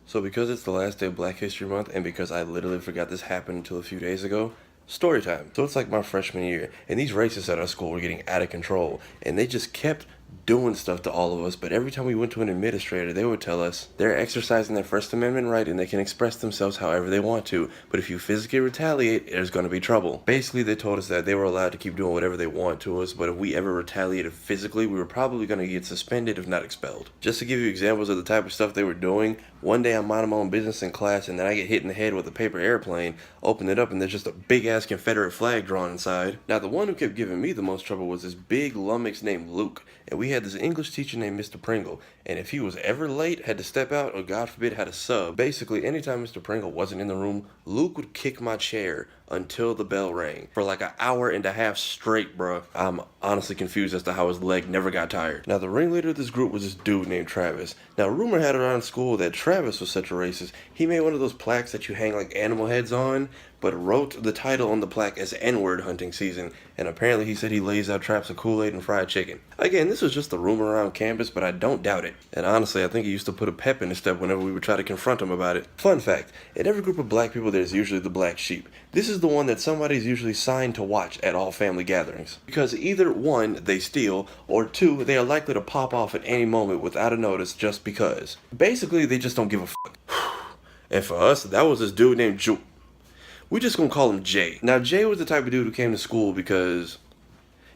So because it's the last day of Black History Month, and because I literally forgot this happened until a few days ago, story time. So it's like my freshman year, and these racists at our school were getting out of control, and they just kept doing stuff to all of us, but every time we went to an administrator, they would tell us they're exercising their First Amendment right and they can express themselves however they want to, but if you physically retaliate, there's going to be trouble. Basically, they told us that they were allowed to keep doing whatever they want to us, but if we ever retaliated physically, we were probably going to get suspended if not expelled. Just to give you examples of the type of stuff they were doing, one day I'm minding my own business in class and then I get hit in the head with a paper airplane, open it up and there's just a big ass Confederate flag drawn inside. Now the one who kept giving me the most trouble was this big lummox named Luke, and we had this English teacher named Mr. Pringle, and if he was ever late, had to step out, or God forbid had a sub, basically anytime Mr. Pringle wasn't in the room, Luke would kick my chair until the bell rang for like an hour and a half straight, bruh. I'm honestly confused as to how his leg never got tired. Now the ringleader of this group was this dude named Travis. Now rumor had it around school that Travis was such a racist, he made one of those plaques that you hang like animal heads on, but wrote the title on the plaque as N-word hunting season, and apparently he said he lays out traps of Kool-Aid and fried chicken. Again, this was just a rumor around campus, but I don't doubt it. And honestly, I think he used to put a pep in his step whenever we would try to confront him about it. Fun fact, in every group of black people there's usually the black sheep. This is the one that somebody's usually signed to watch at all family gatherings. Because either one, they steal, or two, they are likely to pop off at any moment without a notice just because. Basically, they just don't give a fuck. And for us, that was this dude named we just gonna call him Jay. Now, Jay was the type of dude who came to school because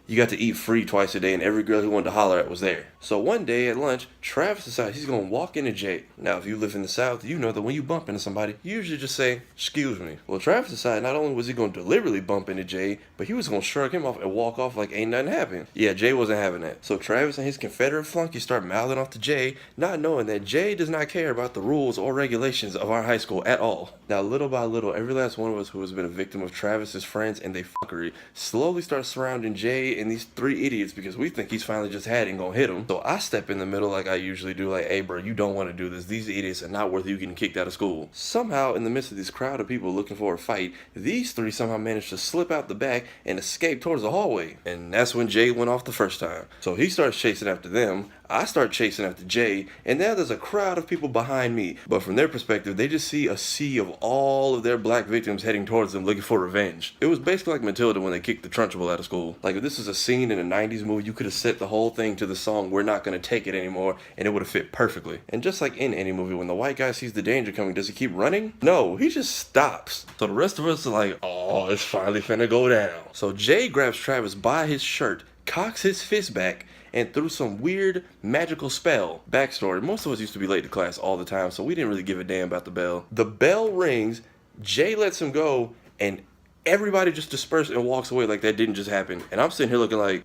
you got to eat free twice a day and every girl he wanted to holler at was there. So one day at lunch, Travis decided he's gonna walk into Jay. Now, if you live in the South, you know that when you bump into somebody, you usually just say, "Excuse me." Well, Travis decided not only was he gonna deliberately bump into Jay, but he was gonna shrug him off and walk off like ain't nothing happened. Yeah, Jay wasn't having that. So Travis and his Confederate flunky start mouthing off to Jay, not knowing that Jay does not care about the rules or regulations of our high school at all. Now, little by little, every last one of us who has been a victim of Travis's friends and they fuckery slowly starts surrounding Jay and these three idiots because we think he's finally just had it and gonna hit him. So I step in the middle like I usually do, like, "Hey bro, you don't want to do this. These idiots are not worth you getting kicked out of school." Somehow, in the midst of this crowd of people looking for a fight, these three somehow managed to slip out the back and escape towards the hallway. And that's when Jay went off the first time. So he starts chasing after them, I start chasing after Jay, and now there's a crowd of people behind me. But from their perspective, they just see a sea of all of their black victims heading towards them looking for revenge. It was basically like Matilda when they kicked the Trunchbull out of school. Like, if this was a scene in a 90s movie, you could have set the whole thing to the song "We're Not Gonna Take It Anymore," and it would have fit perfectly. And just like in any movie, when the white guy sees the danger coming, does he keep running? No, he just stops. So the rest of us are like, "Oh, it's finally finna go down." So Jay grabs Travis by his shirt, cocks his fist back, and through some weird magical spell. Backstory, most of us used to be late to class all the time, so we didn't really give a damn about the bell. The bell rings, Jay lets him go, and everybody just disperses and walks away like that didn't just happen. And I'm sitting here looking like,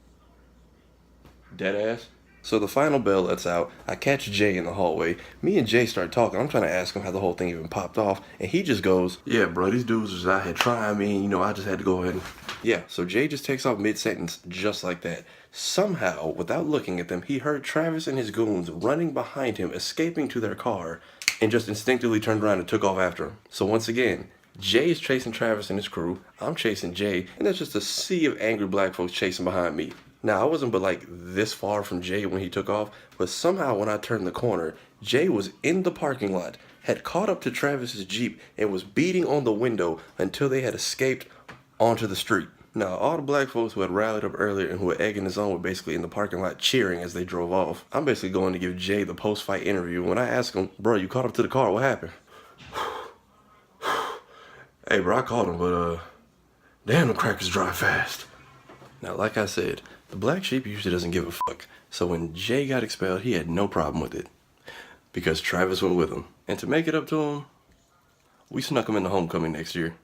dead ass. So the final bell lets out, I catch Jay in the hallway. Me and Jay start talking. I'm trying to ask him how the whole thing even popped off, and he just goes, "Yeah bro, these dudes was out here trying me, and I just had to go ahead and..." Yeah, so Jay just takes off mid-sentence just like that. Somehow, without looking at them, he heard Travis and his goons running behind him, escaping to their car, and just instinctively turned around and took off after him. So once again, Jay is chasing Travis and his crew, I'm chasing Jay, and there's just a sea of angry black folks chasing behind me. Now, I wasn't but like this far from Jay when he took off, but somehow when I turned the corner, Jay was in the parking lot, had caught up to Travis's Jeep, and was beating on the window until they had escaped onto the street. Now, all the black folks who had rallied up earlier and who were egging us on were basically in the parking lot cheering as they drove off. I'm basically going to give Jay the post-fight interview. When I ask him, "Bro, you caught up to the car, what happened?" "Hey bro, I called him, but damn, the crackers drive fast." Now, like I said, the black sheep usually doesn't give a fuck. So when Jay got expelled, he had no problem with it. Because Travis went with him. And to make it up to him, we snuck him into homecoming next year.